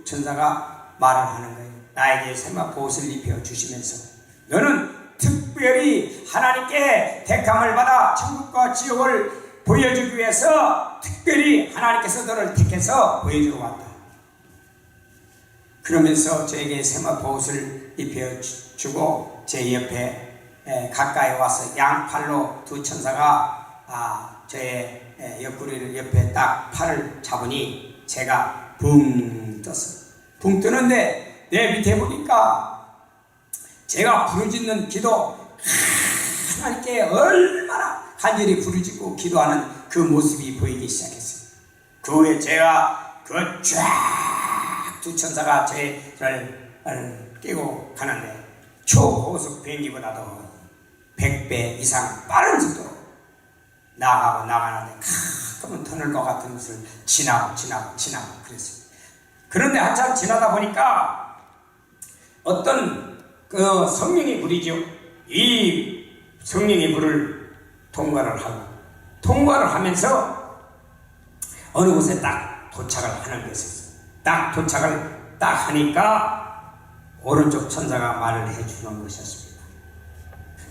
천사가 말을 하는 거예요. 나에게 세마포 옷을 입혀 주시면서 너는 특별히 하나님께 택함을 받아 천국과 지옥을 보여주기 위해서 특별히 하나님께서 너를 택해서 보여주러 왔다. 그러면서 저에게 세마포 옷을 입혀주고 제 옆에 가까이 와서 양팔로 두 천사가 저의 옆구리를 옆에 딱 팔을 잡으니 제가 붕 떴어요. 붕 뜨는데 내 밑에 보니까 제가 부르짖는 기도, 하나님께 얼마나 간절히 부르짖고 기도하는 그 모습이 보이기 시작했어요. 그 후에 제가 그 쫙 두 천사가 저를 끼고 가는데 초고속 비행기보다도 100배 이상 빠른 속도로 나가는데 가끔은 터널 것 같은 것을 지나고 그랬어요. 그런데 한참 지나다 보니까 어떤 그 성령의 불이죠. 이 성령의 불을 통과를 하면서 어느 곳에 딱 도착을 하는 것이었어요. 딱 도착을 딱 하니까 오른쪽 천사가 말을 해주는 것이었습니다.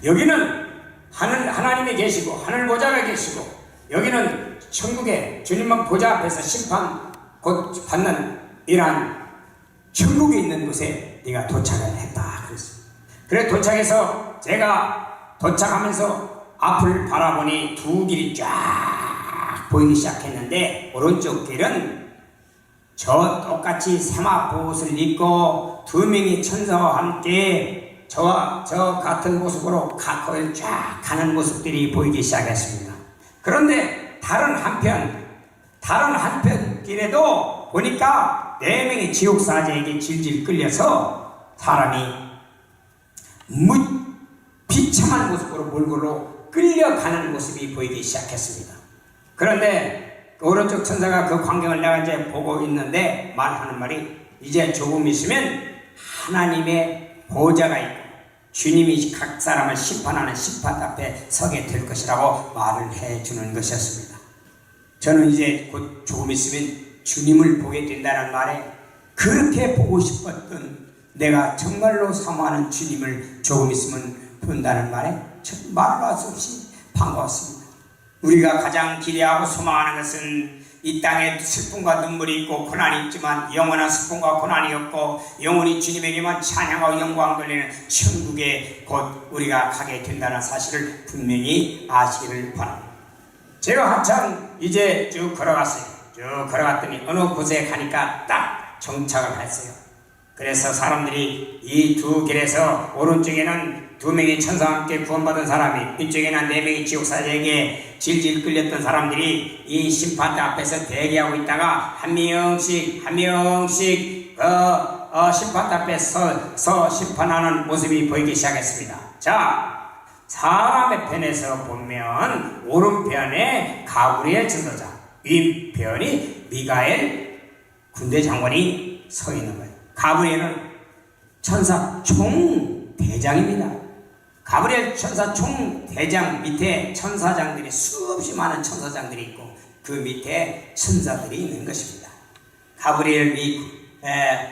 여기는 하나님이 계시고 하늘 보좌가 계시고 여기는 천국에 주님만 보좌 앞에서 심판 곧 받는 이러한 천국에 있는 곳에 네가 도착을 했다 그랬어요. 그래 도착해서 제가 도착하면서 앞을 바라보니 두 길이 쫙 보이기 시작했는데 오른쪽 길은 저 똑같이 세마포 옷을 입고 두 명의 천사와 함께 저와 저 같은 모습으로 거기를 쫙 가는 모습들이 보이기 시작했습니다. 그런데 다른 한편 길에도 보니까 4명의 지옥사제에게 질질 끌려서 사람이 비참한 모습으로 몰골로 끌려가는 모습이 보이기 시작했습니다. 그런데 오른쪽 천사가 그 광경을 내가 이제 보고 있는데 말하는 말이 이제 조금 있으면 하나님의 보좌가 있고 주님이 각 사람을 심판하는 심판 앞에 서게 될 것이라고 말을 해주는 것이었습니다. 저는 이제 곧 조금 있으면 주님을 보게 된다는 말에 그렇게 보고 싶었던 내가 정말로 사모하는 주님을 조금 있으면 본다는 말에 말할 수 없이 반가웠습니다. 우리가 가장 기대하고 소망하는 것은 이 땅에 슬픔과 눈물이 있고 고난이 있지만 영원한 슬픔과 고난이 없고 영원히 주님에게만 찬양하고 영광 돌리는 천국에 곧 우리가 가게 된다는 사실을 분명히 아시기를 바랍니다. 제가 한참 이제 쭉 걸어갔어요. 쭉 걸어갔더니 어느 곳에 가니까 딱 정착을 했어요. 그래서 사람들이 이 두 길에서 오른쪽에는 2명의 천사와 함께 구원받은 사람이 왼쪽에는 4명의 지옥사제에게 질질 끌렸던 사람들이 이 심판대 앞에서 대기하고 있다가 한 명씩 심판대 앞에 서 심판하는 모습이 보이기 시작했습니다. 자, 사람의 편에서 보면 오른편에 가브리엘 전도자, 왼편이 미가엘 군대 장관이 서 있는 거예요. 가브리엘은 천사 총대장입니다. 가브리엘 천사 총대장 밑에 천사장들이 수없이 많은 천사장들이 있고 그 밑에 천사들이 있는 것입니다. 가브리엘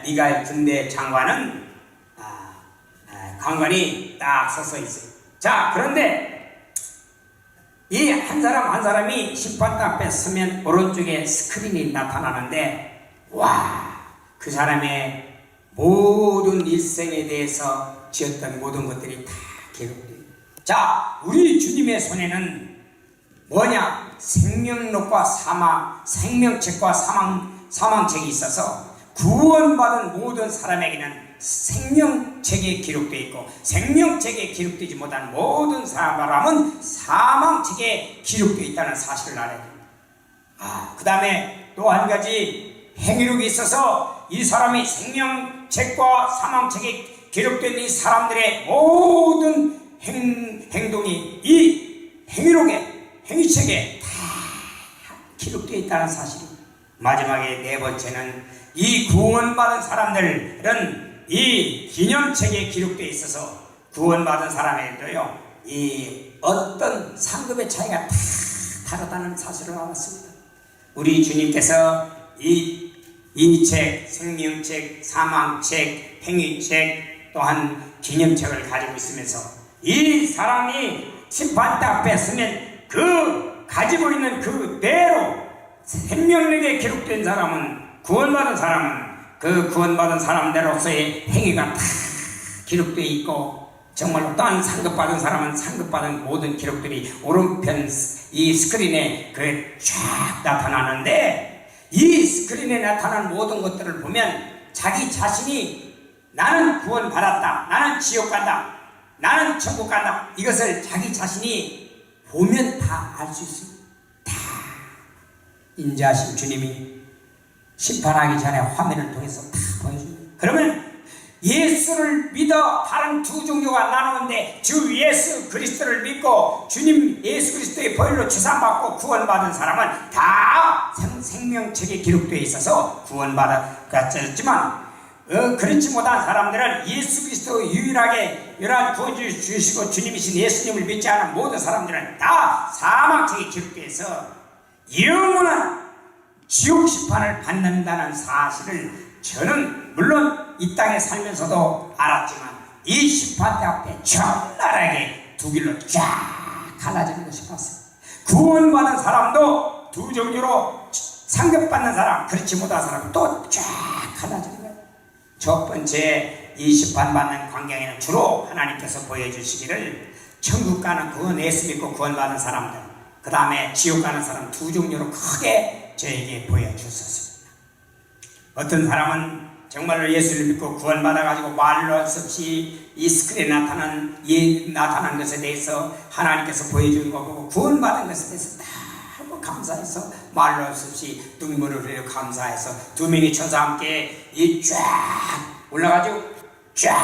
미가엘 군대 장관은 관관이 딱 서서 있어요. 자, 그런데 이 한 사람 한 사람이 심판대 앞에 서면 오른쪽에 스크린이 나타나는데 그 사람의 모든 일생에 대해서 지었던 모든 것들이 다 기록돼요. 자, 우리 주님의 손에는 뭐냐? 생명록과 생명책과 사망책이 있어서 구원받은 모든 사람에게는 생명책에 기록되어 있고 생명책에 기록되지 못한 모든 사람은 사망책에 기록되어 있다는 사실을 알아야 됩니다. 그 다음에 또 한 가지 행위록이 있어서 이 사람이 생명책과 사망책에 기록된 이 사람들의 모든 행동이 이 행위책에 다 기록되어 있다는 사실입니다. 마지막에 4번째는 이 구원받은 사람들은 이 기념책에 기록되어 있어서 구원받은 사람에도요 이 어떤 상급의 차이가 다 다르다는 사실을 알았습니다. 우리 주님께서 이 이 책, 생명책, 사망책, 행위책, 또한 기념책을 가지고 있으면서 이 사람이 심판대 앞에 서면 그 가지고 있는 그대로 생명력에 기록된 사람은, 구원받은 사람은 그 구원받은 사람대로서의 행위가 다 기록되어 있고, 정말로 또한 상급받은 사람은 상급받은 모든 기록들이 오른편 이 스크린에 쫙 나타나는데, 이 스크린에 나타난 모든 것들을 보면 자기 자신이 나는 구원받았다, 나는 지옥 간다, 나는 천국 간다, 이것을 자기 자신이 보면 다 알 수 있습니다. 다 인자하신 주님이 심판하기 전에 화면을 통해서 다 보여줍니다. 그러면 예수를 믿어 다른 두 종류가 나누는데, 주 예수 그리스도를 믿고 주님 예수 그리스도의 보혈로 주산받고 구원받은 사람은 다 생명책에 기록되어 있어서 구원받았지만, 그렇지 못한 사람들은 예수 그리스도 유일하게 열한 구원주 주시고 주님이신 예수님을 믿지 않은 모든 사람들은 다 사망책에 기록되어 있어 영원한 지옥 심판을 받는다는 사실을 저는 물론 이 땅에 살면서도 알았지만, 이 심판대 앞에 적나라하게 두 길로 쫙 갈라지는 것이 봤어요. 구원받은 사람도 두 종류로, 상급받는 사람, 그렇지 못한 사람 또 쫙 갈라지는 거예요. 첫 번째 이 심판받는 광경에는 주로 하나님께서 보여주시기를 천국 가는 구원 예수 믿고 구원받은 사람들, 그 다음에 지옥 가는 사람 두 종류로 크게 저에게 보여주셨습니다. 어떤 사람은 정말로 예수를 믿고 구원받아가지고 말로 할 수 없이 이 스크린에 나타난 것에 대해서 하나님께서 보여준 거 보고 구원받은 것에 대해서 너무 감사해서 말로 할 수 없이 눈물을 흘려 감사해서 두 명의 천사와 함께 이 쫙 올라가지고 쫙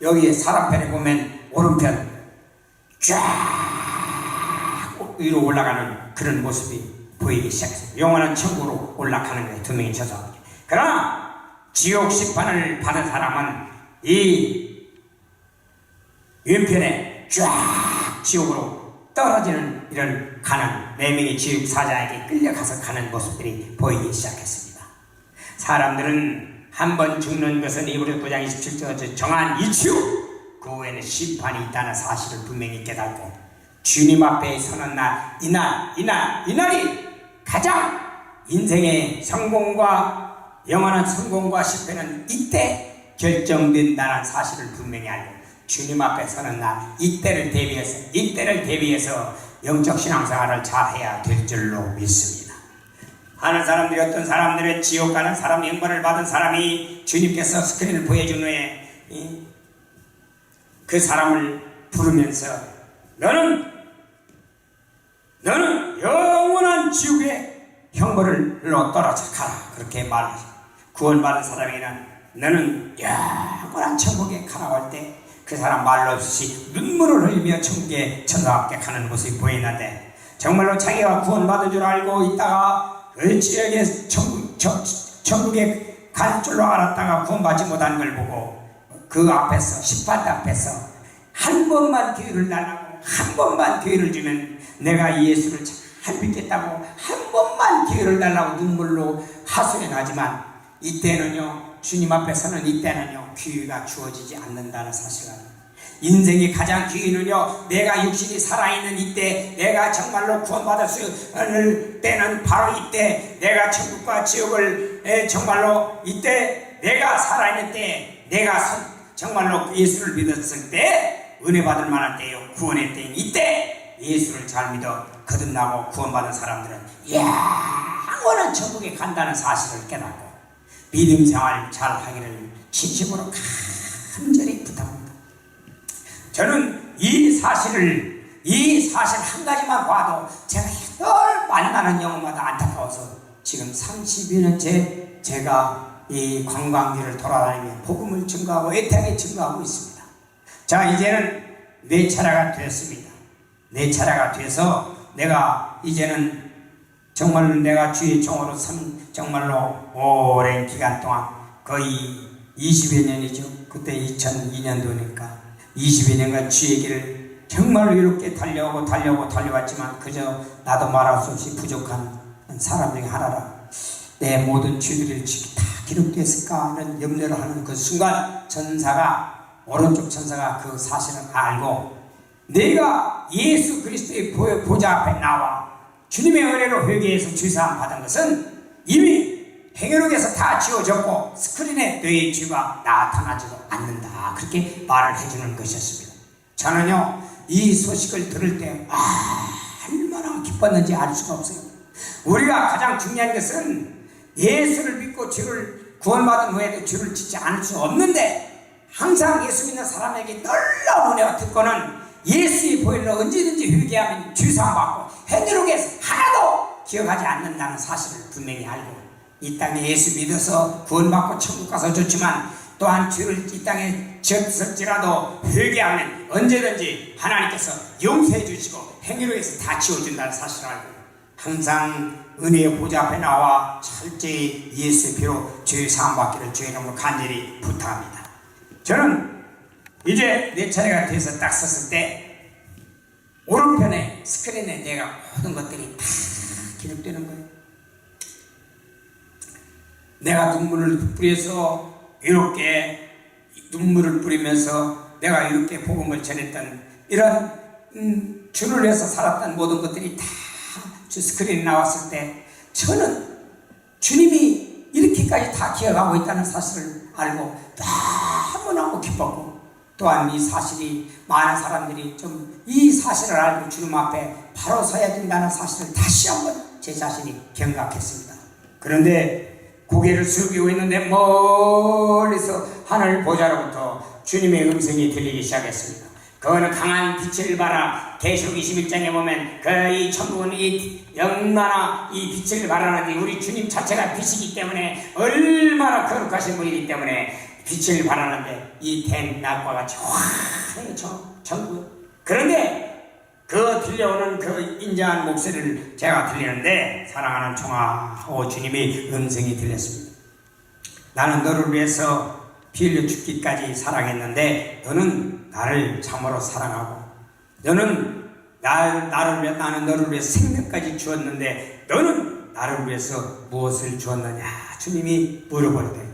여기에 사람편에 보면 오른편 쫙 위로 올라가는 그런 모습이 보이기 시작했어요. 영원한 천국으로 올라가는 거예요. 두 명의 천사와 함께. 그러나 지옥 심판을 받은 사람은 이 왼편에 쫙 지옥으로 떨어지는 이런 가는 네 명의 지옥 사자에게 끌려가서 가는 모습들이 보이기 시작했습니다. 사람들은 한 번 죽는 것은 이브리서 9장 27절 정한 이치요, 그 후에는 심판이 있다는 사실을 분명히 깨닫고 주님 앞에 서는 날, 이날이 가장 인생의 성공과 영원한 성공과 실패는 이때 결정된다는 사실을 분명히 알고 주님 앞에 서는 날, 이때를 대비해서 영적 신앙생활을 잘해야 될 줄로 믿습니다. 하는 사람들이, 어떤 사람들은 지옥 가는 사람, 영광을 받은 사람이 주님께서 스크린을 보여준 후에 그 사람을 부르면서 너는 영원한 지옥의 형벌로 떨어져 가라, 그렇게 말하죠. 구원받은 사람에게는 너는 영원한 천국에 가라고 할 때 그 사람 말로 없이 눈물을 흘리며 천국에 천사와 함께 가는 모습이 보이는데, 정말로 자기가 구원받은 줄 알고 있다가 그 지역에 천국에 갈 줄로 알았다가 구원받지 못한 걸 보고 그 앞에서, 심판대 앞에서 한 번만 기회를 달라고, 한 번만 기회를 주면 내가 이 예수를 잘 믿겠다고 한 번만 기회를 달라고 눈물로 하소연하지만, 이때는요, 주님 앞에서는 이때는요 기회가 주어지지 않는다는 사실을 합니다. 인생의 가장 기회는요, 내가 육신이 살아있는 이때, 내가 정말로 구원받을 수 있는 때는 바로 이때, 내가 천국과 지옥을 정말로 이때, 내가 살아있는 때, 내가 정말로 예수를 믿었을 때 은혜 받을 만한 때요, 구원의 때인 이때 예수를 잘 믿어 거듭나고 구원받은 사람들은 영원한 천국에 간다는 사실을 깨닫고 믿음 생활 잘 하기를 진심으로 간절히 부탁합니다. 저는 이 사실 한 가지만 봐도 제가 늘 만나는 영혼마다 안타까워서 지금 30여 년째 제가 이 관광지를 돌아다니며 복음을 증거하고 애타게 증거하고 있습니다. 자, 이제는 내 차례가 되었습니다. 내 차례가 돼서 내가 이제는 정말로 내가 주의 종으로 정말로 오랜 기간 동안 거의 20여 년이죠. 그때 2002년도니까 20여 년간 주의 길을 정말로 이렇게 달려왔지만 그저 나도 말할 수 없이 부족한 사람 중에 하나라. 내 모든 죄들이 다 기록됐을까 하는 염려를 하는 그 순간 오른쪽 천사가 그 사실을 알고 내가 예수 그리스도의 보좌 앞에 나와 주님의 은혜로 회개해서 죄사함 받은 것은 이미 행여록에서 다 지워졌고 스크린에 너의 죄가 나타나지도 않는다. 그렇게 말을 해주는 것이었습니다. 저는요 이 소식을 들을 때 얼마나 기뻤는지 알 수가 없어요. 우리가 가장 중요한 것은 예수를 믿고 죄를 구원받은 후에도 죄를 짓지 않을 수 없는데 항상 예수 믿는 사람에게 놀라운 은혜와 특권은 예수의 보혈로 언제든지 회개하면 죄사함 받고 행여록에서 하나도 기억하지 않는다는 사실을 분명히 알고 이 땅에 예수 믿어서 구원받고 천국 가서 좋지만 또한 죄를 이 땅에 지었을지라도 회개하면 언제든지 하나님께서 용서해 주시고 행위로에서 다 지워준다는 사실을 알고 항상 은혜의 보좌 앞에 나와 철저히 예수의 피로 죄 사함 받기를 주의 이름으로 간절히 부탁합니다. 저는 이제 내 차례가 돼서 딱 섰을 때 오른편에 스크린에 내가 모든 것들이 다 기록되는 거예요. 내가 눈물을 뿌려서 이렇게 눈물을 뿌리면서 내가 이렇게 복음을 전했던 이런 주를 위해서 살았던 모든 것들이 다 스크린에 나왔을 때 저는 주님이 이렇게까지 다 기억하고 있다는 사실을 알고 너무너무 기뻤고 또한 이 사실이 많은 사람들이 좀 이 사실을 알고 주님 앞에 바로 서야 된다는 사실을 다시 한번 제 자신이 경각했습니다. 그런데 고개를 숙이고 있는데 멀리서 하늘 보좌로부터 주님의 음성이 들리기 시작했습니다. 그거는 강한 빛을 발하 계시록 21장에 보면 이 천국은 이 영원한 이 빛을 발하는데 우리 주님 자체가 빛이기 때문에 얼마나 거룩하신 분이기 때문에 빛을 발하는데 이 대낮과 같이 환해져 천국. 그런데 그 들려오는 그 인자한 목소리를 제가 들리는데 사랑하는 종아 오 주님의 음성이 들렸습니다. 나는 너를 위해서 피 흘려 죽기까지 사랑했는데 너는 나를 참으로 사랑하고 너는 나는 너를 위해서 생명까지 주었는데 너는 나를 위해서 무엇을 주었느냐 주님이 물어보는데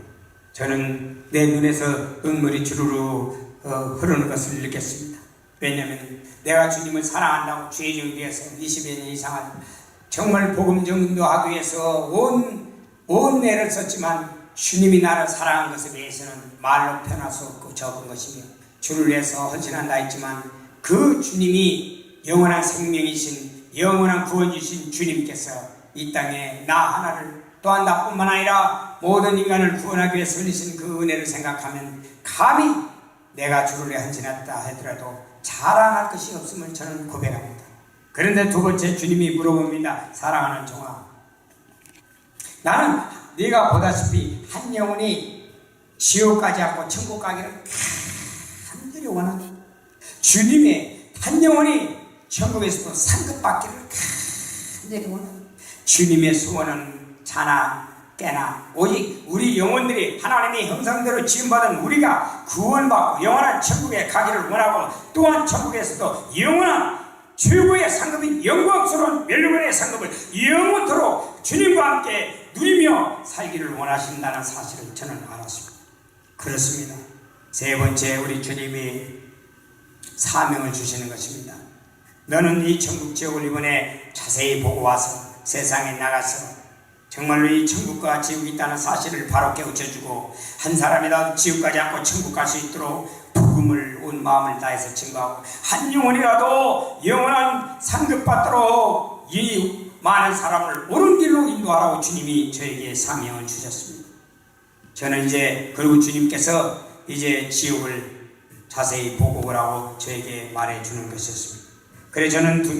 저는 내 눈에서 눈물이 주르르 흐르는 것을 느꼈습니다. 왜냐하면 내가 주님을 사랑한다고 주의 위해서 20여 년 이상을 정말 복음 전도하기 위해서 온 애를 썼지만 주님이 나를 사랑한 것에 대해서는 말로 표현할 수 없고 적은 것이며 주를 위해서 헌신한다 했지만 그 주님이 영원한 생명이신 영원한 구원이신 주님께서 이 땅에 나 하나를 또한 나뿐만 아니라 모든 인간을 구원하기 위해서 흘리신 그 은혜를 생각하면 감히 내가 주를 위해 헌신했다 하더라도 자랑할 것이 없음을 저는 고백합니다. 그런데 두 번째 주님이 물어봅니다. 사랑하는 종아 나는 네가 보다시피 한 영혼이 지옥까지 않고 천국 가기를 간절히 원한다. 주님의 한 영혼이 천국에서도 상급받기를 간절히 원한다. 주님의 소원은 자나 깨나 오직 우리 영혼들이 하나님의 형상대로 지음받은 우리가 구원받고 영원한 천국에 가기를 원하고 또한 천국에서도 영원한 최고의 상급인 영광스러운 멸류관의 상급을 영원토록 주님과 함께 누리며 살기를 원하신다는 사실을 저는 알았습니다. 그렇습니다. 세 번째 우리 주님이 사명을 주시는 것입니다. 너는 이 천국 지옥을 이번에 자세히 보고 와서 세상에 나가서 정말로 이 천국과 지옥이 있다는 사실을 바로 깨우쳐주고 한 사람이라도 지옥 가지 않고 천국 갈 수 있도록 복음을 온 마음을 다해서 증거하고 한 영혼이라도 영원한 상급받도록 이 많은 사람을 옳은 길로 인도하라고 주님이 저에게 사명을 주셨습니다. 저는 이제 그리고 주님께서 이제 지옥을 자세히 보고 오라고 저에게 말해주는 것이었습니다. 그래서 저는 두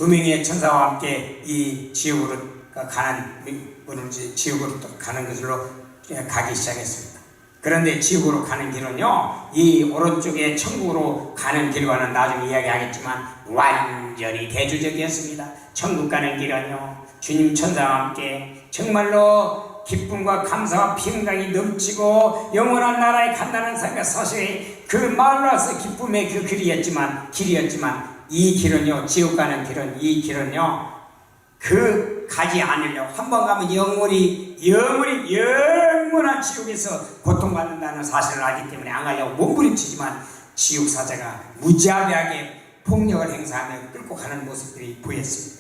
명의 천사와 함께 이 지옥으로 가는 것으로 가기 시작했습니다. 그런데 지옥으로 가는 길은요, 이 오른쪽에 천국으로 가는 길과는 나중에 이야기하겠지만 완전히 대조적이었습니다. 천국 가는 길은요, 주님 천사와 함께 정말로 기쁨과 감사와 평강이 넘치고 영원한 나라에 간다는 생각 사실 그 말로서 기쁨의 그 길이었지만 이 길은요, 지옥 가는 길은 이 길은요 그 가지 않으려고 한 번 가면 영원한 지옥에서 고통받는다는 사실을 알기 때문에 안 가려고 몸부림치지만 지옥 사자가 무자비하게 폭력을 행사하며 끌고 가는 모습들이 보였습니다.